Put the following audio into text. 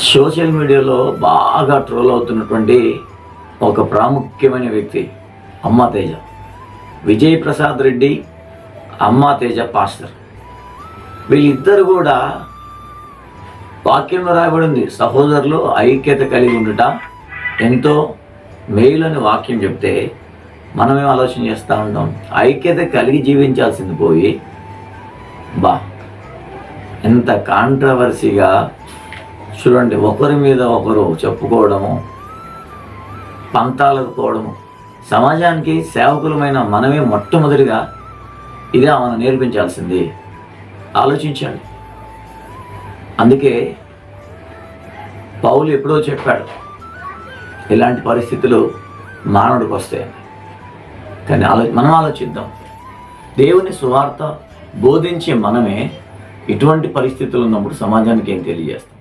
Social మీడియాలో బాగా troll అవుతున్నటువంటి ఒక ప్రాముఖ్యమైన వ్యక్తి అమ్మా తేజ. విజయ్ ప్రసాద్ రెడ్డి, అమ్మా తేజ పాస్టర్. వీళ్ళిద్దరు కూడా వాక్యంలో రాయబడింది, సహోదరులు ఐక్యత కలిగి ఉండుట ఎంతో మేలని వాక్యం చెప్తే మనమేం ఆలోచన చేస్తూ ఉంటాం? ఐక్యత కలిగి జీవించాల్సింది పోయి ఎంత కాంట్రవర్సీగా చూడండి, ఒకరి మీద ఒకరు చెప్పుకోవడము, పంతాలకు పోవడము. సమాజానికి సేవకులమైన మనమే మొట్టమొదటిగా ఇదే మనం నేర్పించాల్సింది. ఆలోచించండి. అందుకే పౌలు ఎప్పుడో చెప్పాడు, ఇలాంటి పరిస్థితులు మానవుడికి వస్తాయని. కానీ మనం ఆలోచిద్దాం. దేవుని సువార్త బోధించే మనమే ఇటువంటి పరిస్థితులు ఉన్నప్పుడు సమాజానికి ఏం తెలియజేస్తాం?